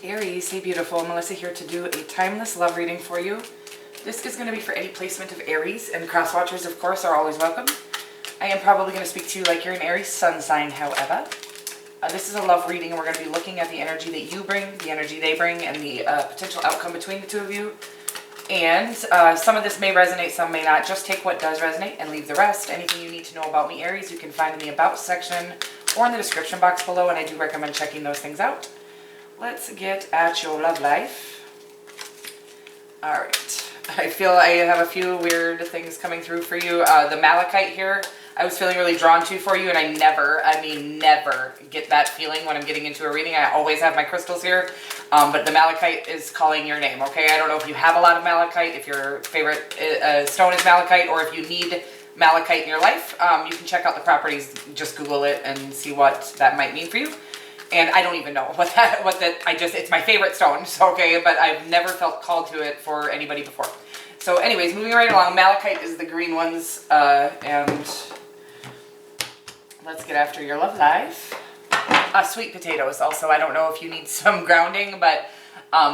Aries, hey beautiful, Melissa here to do a timeless love reading for you. This is going to be for any placement of Aries, and cross watchers of course are always welcome. I am probably going to speak to you like you're an Aries sun sign, however. This is a love reading and we're going to be looking at the energy that you bring, the energy they bring, and the potential outcome between the two of you. And some of this may resonate, some may not. Just take what does resonate and leave the rest. Anything you need to know about me, Aries, you can find in the About section or in the description box below, and I do recommend checking those things out. Let's get at your love life. All right. I feel I have a few weird things coming through for you. The malachite here, I was feeling really drawn to for you, and I never get that feeling when I'm getting into a reading. I always have my crystals here, but the malachite is calling your name, okay? I don't know if you have a lot of malachite, if your favorite stone is malachite, or if you need malachite in your life. You can check out the properties, just Google it and see what that might mean for you. And I don't even know it's my favorite stone, so okay, but I've never felt called to it for anybody before. So anyways, moving right along, malachite is the green ones, and let's get after your love life. Sweet potatoes also, I don't know if you need some grounding, but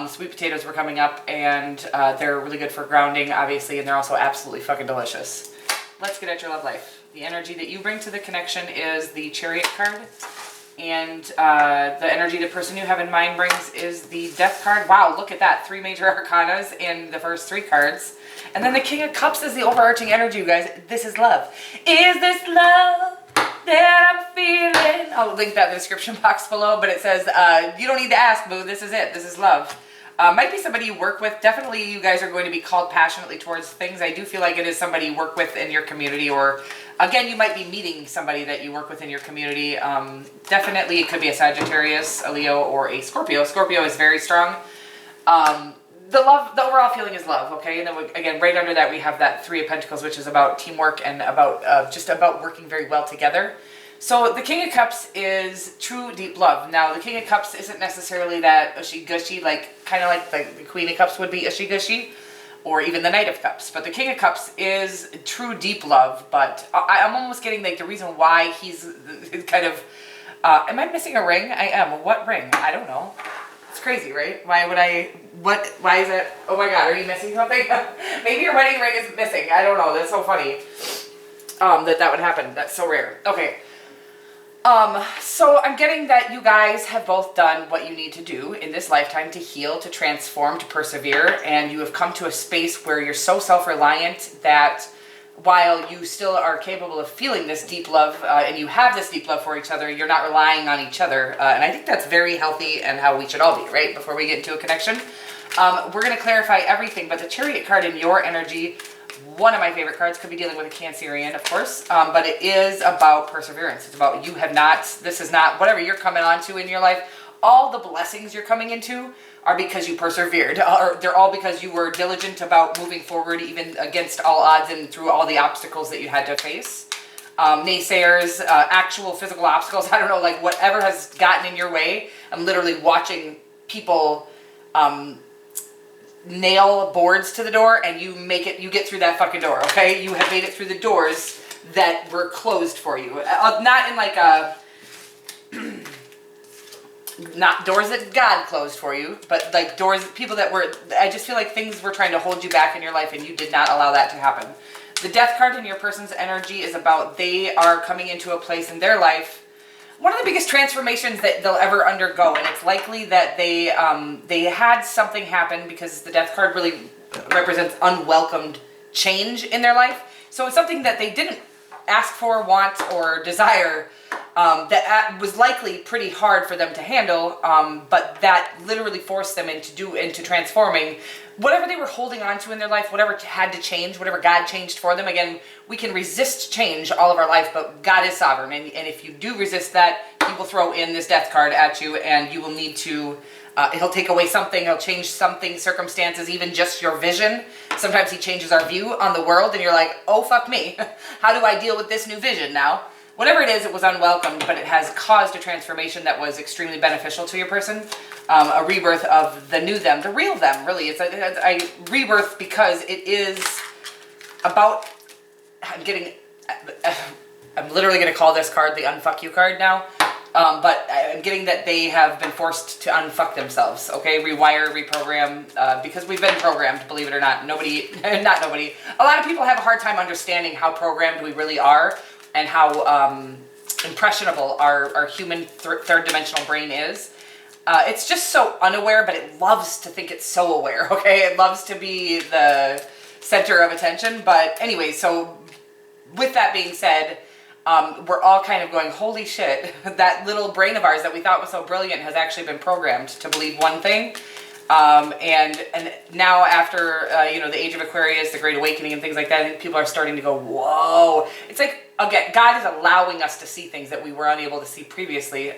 sweet potatoes were coming up, and they're really good for grounding, obviously, and they're also absolutely fucking delicious. Let's get at your love life. The energy that you bring to the connection is the Chariot card. And the energy the person you have in mind brings is the Death card. Wow, look at that. 3 major arcanas in the first 3 cards. And then the King of Cups is the overarching energy, you guys. This is love. Is this love that I'm feeling? I'll link that in the description box below, but it says, you don't need to ask, boo. This is it. This is love. Might be somebody you work with. Definitely you guys are going to be called passionately towards things. I do feel like it is somebody you work with in your community, or again, you might be meeting somebody that you work with in your community. Definitely it could be a Sagittarius, a Leo, or a Scorpio. Scorpio is very strong. The overall feeling is love, okay? And then again, right under that we have that 3 of Pentacles, which is about teamwork and about just about working very well together. So the King of Cups is true deep love. Now the King of Cups isn't necessarily that ushy-gushy, kind of like the Queen of Cups would be ushy-gushy, or even the Knight of Cups. But the King of Cups is true deep love, but I'm almost getting like the reason why he's kind of, am I missing a ring? I am. What ring? I don't know. It's crazy, right? Why is it, oh my God, are you missing something? Maybe your wedding ring is missing. I don't know. That's so funny that would happen. That's so rare. Okay. So I'm getting that you guys have both done what you need to do in this lifetime to heal, to transform, to persevere, and you have come to a space where you're so self-reliant that while you still are capable of feeling this deep love, and you have this deep love for each other, you're not relying on each other, and I think that's very healthy and how we should all be, right? Before we get into a connection. We're going to clarify everything, but the Chariot card in your energy, one of my favorite cards, could be dealing with a Cancerian, of course, but it is about perseverance. It's about this is not, whatever you're coming onto in your life, all the blessings you're coming into are because you persevered, or they're all because you were diligent about moving forward, even against all odds and through all the obstacles that you had to face. Naysayers, actual physical obstacles, I don't know, like whatever has gotten in your way. I'm literally watching people nail boards to the door, and you get through that fucking door, okay? You have made it through the doors that were closed for you. Not in like a, not doors that God closed for you, but like doors, people that were, I just feel like things were trying to hold you back in your life and you did not allow that to happen. The Death card in your person's energy is about they are coming into a place in their life, one of the biggest transformations that they'll ever undergo, and it's likely that they had something happen, because the Death card really represents unwelcomed change in their life. So it's something that they didn't ask for, want, or desire, that was likely pretty hard for them to handle, but that literally forced them into transforming whatever they were holding on to in their life, whatever had to change, whatever God changed for them. Again, we can resist change all of our life, but God is sovereign, and if you do resist that, he will throw in this Death card at you, and you will need to, he'll take away something, he'll change something, circumstances, even just your vision. Sometimes he changes our view on the world, and you're like, oh, fuck me. How do I deal with this new vision now? Whatever it is, it was unwelcomed, but it has caused a transformation that was extremely beneficial to your person. A rebirth of the new them, the real them, really. It's a rebirth, because it is about, I'm literally going to call this card the unfuck you card now. But I'm getting that they have been forced to unfuck themselves, okay? Rewire, reprogram, because we've been programmed, believe it or not. Nobody, not nobody. A lot of people have a hard time understanding how programmed we really are and how impressionable our human third dimensional brain is. It's just so unaware, but it loves to think it's so aware, okay? It loves to be the center of attention. But anyway, so with that being said, we're all kind of going, holy shit, that little brain of ours that we thought was so brilliant has actually been programmed to believe one thing. And now after, the age of Aquarius, the Great Awakening and things like that, I think people are starting to go, whoa. It's like, again, God is allowing us to see things that we were unable to see previously,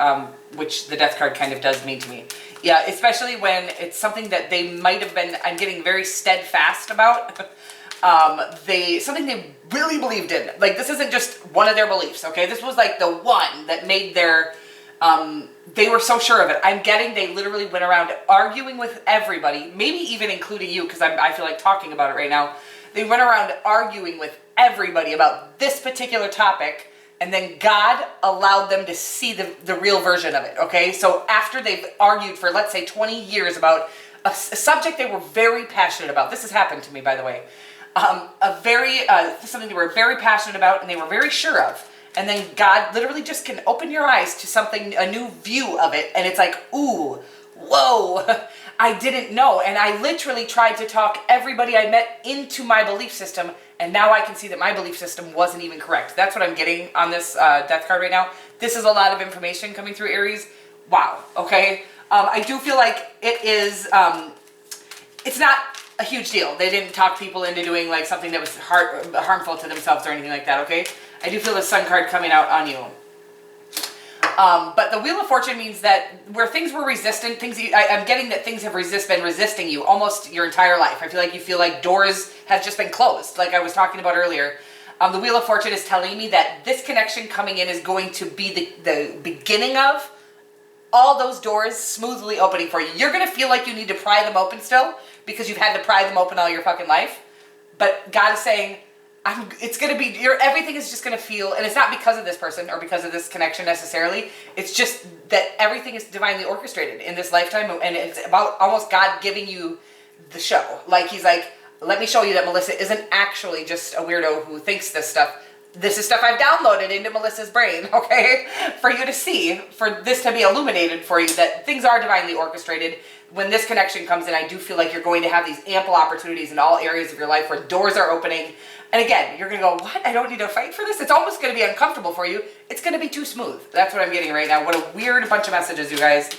which the Death card kind of does mean to me. Yeah, especially when it's something that they might have been, I'm getting very steadfast about. Something they really believed in. Like, this isn't just one of their beliefs, okay? This was like the one that made their, they were so sure of it. I'm getting they literally went around arguing with everybody, maybe even including you, because I feel like talking about it right now. They went around arguing with everybody about this particular topic, and then God allowed them to see the real version of it, okay? So after they've argued for, let's say, 20 years about a subject they were very passionate about. This has happened to me, by the way. Something they were very passionate about and they were very sure of. And then God literally just can open your eyes to something, a new view of it. And it's like, ooh, whoa, I didn't know. And I literally tried to talk everybody I met into my belief system. And now I can see that my belief system wasn't even correct. That's what I'm getting on this Death card right now. This is a lot of information coming through, Aries. Wow, okay. I do feel like it is, it's not a huge deal. They didn't talk people into doing like something that was harmful to themselves or anything like that, okay? I do feel the Sun card coming out on you. But the Wheel of Fortune means that where things were resistant, I'm getting that things have been resisting you almost your entire life. I feel like doors have just been closed, like I was talking about earlier. The Wheel of Fortune is telling me that this connection coming in is going to be the beginning of all those doors smoothly opening for you. You're going to feel like you need to pry them open still because you've had to pry them open all your fucking life. But God is saying, it's going to be, everything is just going to feel, and it's not because of this person or because of this connection necessarily. It's just that everything is divinely orchestrated in this lifetime, and it's about almost God giving you the show. Like, he's like, let me show you that Melissa isn't actually just a weirdo who thinks this stuff. This is stuff I've downloaded into Melissa's brain, okay? For you to see, for this to be illuminated for you, that things are divinely orchestrated. When this connection comes in, I do feel like you're going to have these ample opportunities in all areas of your life where doors are opening. And again, you're going to go, what? I don't need to fight for this? It's almost going to be uncomfortable for you. It's going to be too smooth. That's what I'm getting right now. What a weird bunch of messages, you guys.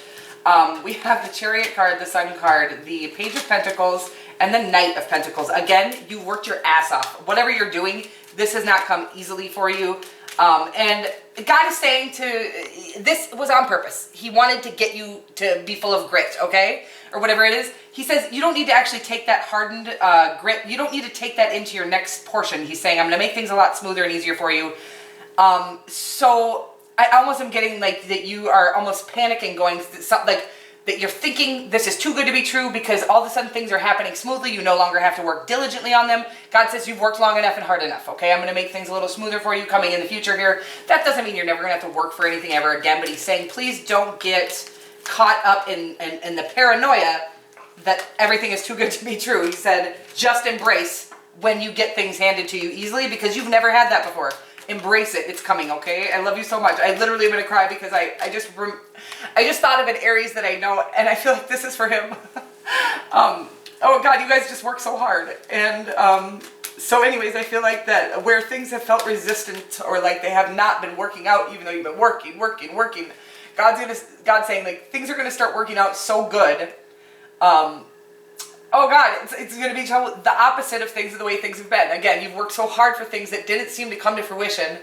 We have the Chariot card, the Sun card, the Page of Pentacles, and the Knight of Pentacles. Again, you worked your ass off. Whatever you're doing, this has not come easily for you. And God is saying this was on purpose. He wanted to get you to be full of grit, okay? Or whatever it is. He says you don't need to actually take that hardened grit. You don't need to take that into your next portion. He's saying, I'm going to make things a lot smoother and easier for you. So I almost am getting like that you are almost panicking, going like that you're thinking this is too good to be true because all of a sudden things are happening smoothly. You no longer have to work diligently on them. God says you've worked long enough and hard enough, okay? I'm going to make things a little smoother for you coming in the future here. That doesn't mean you're never going to have to work for anything ever again, but he's saying please don't get caught up in the paranoia that everything is too good to be true. He said just embrace when you get things handed to you easily because you've never had that before. Embrace it. It's coming, okay? I love you so much. I literally am going to cry because I just thought of an Aries that I know, and I feel like this is for him. Oh, God, you guys just work so hard. And so anyways, I feel like that where things have felt resistant or like they have not been working out, even though you've been working, God's saying, like, things are going to start working out so good. Oh God, it's going to be the opposite of things, of the way things have been. Again, you've worked so hard for things that didn't seem to come to fruition.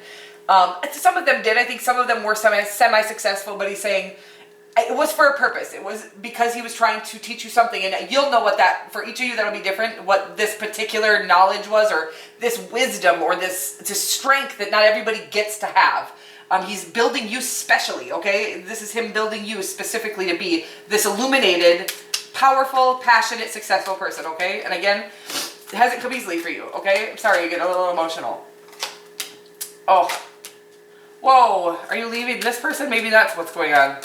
Some of them did. I think some of them were semi-successful, but he's saying it was for a purpose. It was because he was trying to teach you something, and you'll know what that, for each of you that'll be different, what this particular knowledge was, or this wisdom, or this strength that not everybody gets to have. He's building you specially, okay? This is him building you specifically to be this illuminated, powerful, passionate, successful person, okay? And again, it hasn't come easily for you, okay? I'm sorry, I get a little emotional. Oh, Whoa, are you leaving this person? Maybe that's what's going on.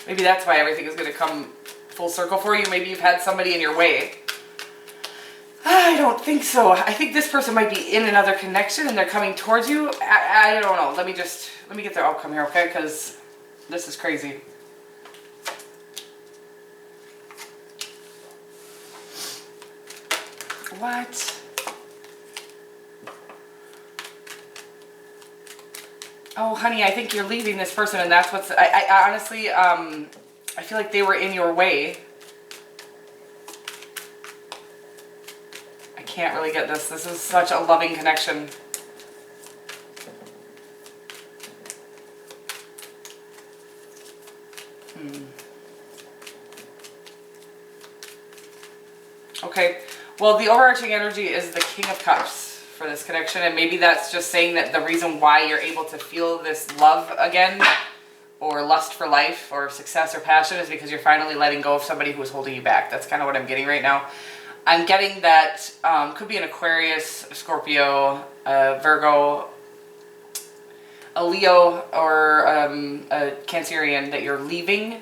Maybe that's why everything is going to come full circle for you. Maybe you've had somebody in your way. I don't think so. I think this person might be in another connection and they're coming towards you. I don't know. Let me get their outcome here, okay? Because this is crazy. What? Oh, honey, I think you're leaving this person, and that's what's... I honestly, I feel like they were in your way. I can't really get this. This is such a loving connection. Okay. Well, the overarching energy is the King of Cups for this connection, and maybe that's just saying that the reason why you're able to feel this love again, or lust for life, or success or passion, is because you're finally letting go of somebody who was holding you back. That's kind of what I'm getting right now. I'm getting that could be an Aquarius, a Scorpio, a Virgo, a Leo, or a Cancerian that you're leaving.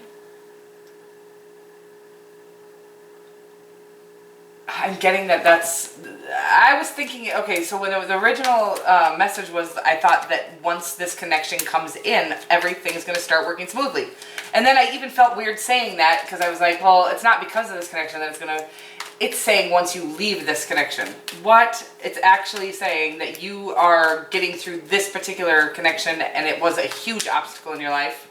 I'm getting that that's... I was thinking, okay, so when the original message was, I thought that once this connection comes in, everything's going to start working smoothly. And then I even felt weird saying that, because I was like, well, it's not because of this connection that it's going to... It's saying once you leave this connection. What? It's actually saying that you are getting through this particular connection, and it was a huge obstacle in your life.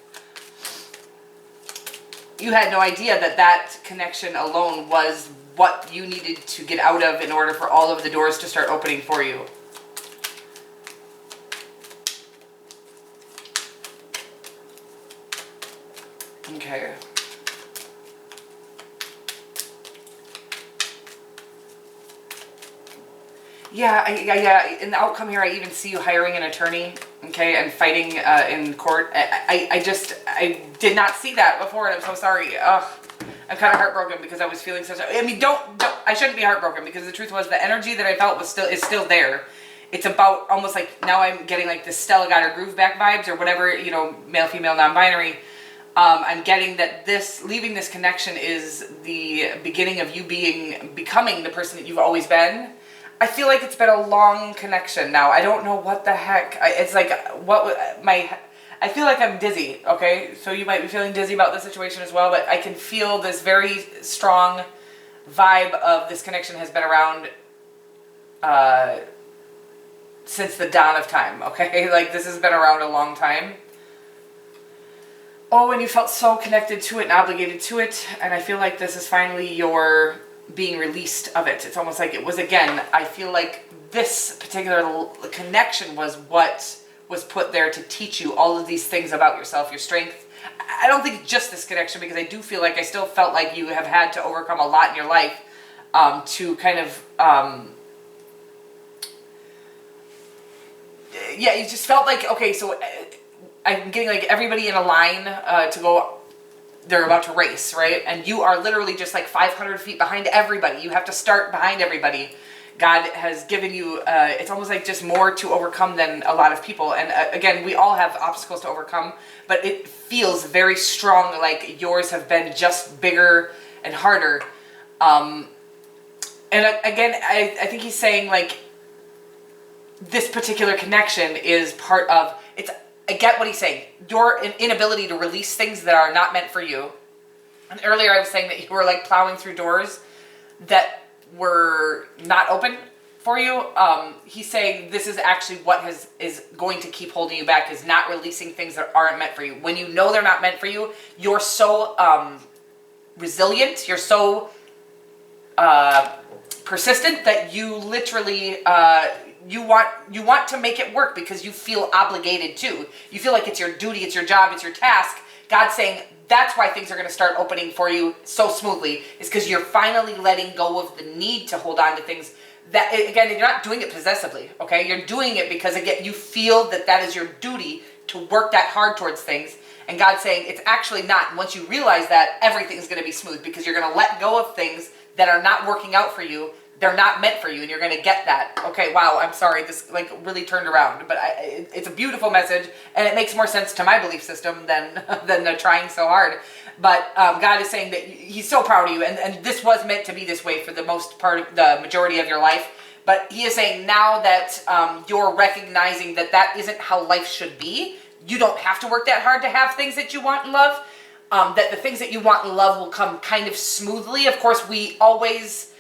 You had no idea that that connection alone was what you needed to get out of in order for all of the doors to start opening for you. Okay. Yeah, in the outcome here, I even see you hiring an attorney, okay, and fighting in court. I did not see that before, and I'm so sorry. Ugh. I'm kind of heartbroken because I was feeling such a... I mean, I shouldn't be heartbroken, because the truth was the energy that I felt is still there. It's about almost like, now I'm getting like this Stella got her groove back vibes, or whatever, you know, male, female, non-binary. I'm getting that leaving this connection is the beginning of you becoming the person that you've always been. I feel like it's been a long connection now. I don't know what the heck. It's like, I feel like I'm dizzy, okay? So you might be feeling dizzy about the situation as well, but I can feel this very strong vibe of this connection has been around since the dawn of time, okay? Like, this has been around a long time. Oh, and you felt so connected to it and obligated to it, and I feel like this is finally your being released of it. It's almost like it was, again, I feel like this particular connection was what was put there to teach you all of these things about yourself, your strength. I don't think just this connection, because I do feel like I still felt like you have had to overcome a lot in your life to kind of, yeah, you just felt like, okay, so I'm getting like everybody in a line to go, they're about to race, right? And you are literally just like 500 feet behind everybody. You have to start behind everybody. God has given you, it's almost like just more to overcome than a lot of people. And again, we all have obstacles to overcome, but it feels very strong, like yours have been just bigger and harder. And again, I think he's saying like this particular connection is part of, I get what he's saying. Your inability to release things that are not meant for you. And earlier I was saying that you were like plowing through doors that were not open for you. He's saying this is actually what is going to keep holding you back, is not releasing things that aren't meant for you. When you know they're not meant for you, you're so resilient, you're so persistent that you literally you want to make it work because you feel obligated to. You feel like it's your duty, it's your job, it's your task. God's saying that's why things are going to start opening for you so smoothly, is because you're finally letting go of the need to hold on to things. That, again, you're not doing it possessively, okay? You're doing it because, again, you feel that that is your duty to work that hard towards things. And God's saying it's actually not. And once you realize that, everything's going to be smooth, because you're going to let go of things that are not working out for you, they're not meant for you, and you're going to get that. Okay, wow, I'm sorry, this like really turned around, but it's a beautiful message, and it makes more sense to my belief system than trying so hard. But God is saying that he's so proud of you, and this was meant to be this way for the most part, the majority of your life. But he is saying now that you're recognizing that that isn't how life should be, you don't have to work that hard to have things that you want in love, that the things that you want in love will come kind of smoothly. Of course, we always...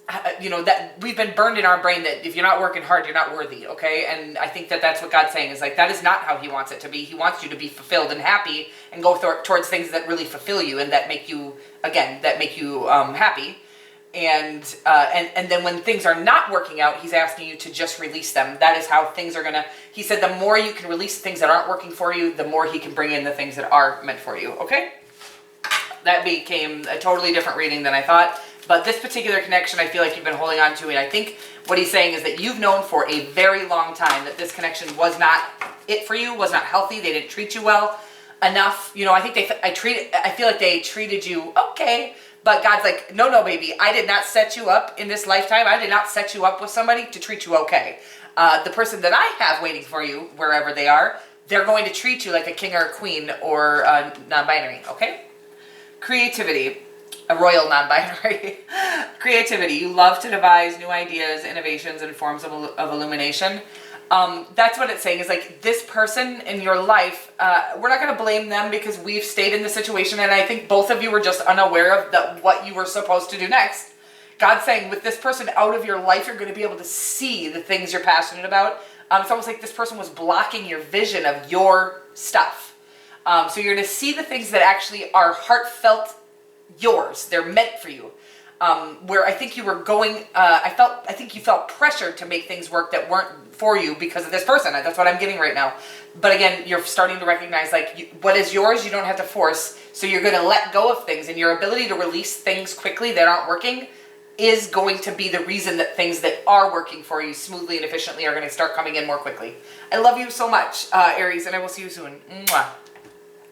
that we've been burned in our brain that if you're not working hard, you're not worthy, okay? And I think that that's what God's saying is like, that is not how he wants it to be. He wants you to be fulfilled and happy and go towards things that really fulfill you and that make you, again, happy. And then when things are not working out, he's asking you to just release them. That is how things are gonna, he said the more you can release things that aren't working for you, the more he can bring in the things that are meant for you, okay? That became a totally different reading than I thought. But this particular connection, I feel like you've been holding on to, and I think what he's saying is that you've known for a very long time that this connection was not it for you, was not healthy. They didn't treat you well enough. I think I feel like they treated you okay, but God's like, no, baby, I did not set you up in this lifetime. I did not set you up with somebody to treat you okay. The person that I have waiting for you, wherever they are, they're going to treat you like a king or a queen or non-binary, okay? Creativity. A royal non-binary. Creativity. You love to devise new ideas, innovations, and forms of illumination. That's what it's saying is like this person in your life, we're not going to blame them because we've stayed in the situation, and I think both of you were just unaware of what you were supposed to do next. God's saying with this person out of your life, you're going to be able to see the things you're passionate about. It's almost like this person was blocking your vision of your stuff. So you're going to see the things that actually are heartfelt yours. They're meant for you. Where I think you were going, I think you felt pressured to make things work that weren't for you because of this person. That's what I'm getting right now. But again, you're starting to recognize like what is yours, you don't have to force. So you're going to let go of things, and your ability to release things quickly that aren't working is going to be the reason that things that are working for you smoothly and efficiently are going to start coming in more quickly. I love you so much, Aries, and I will see you soon. Mwah.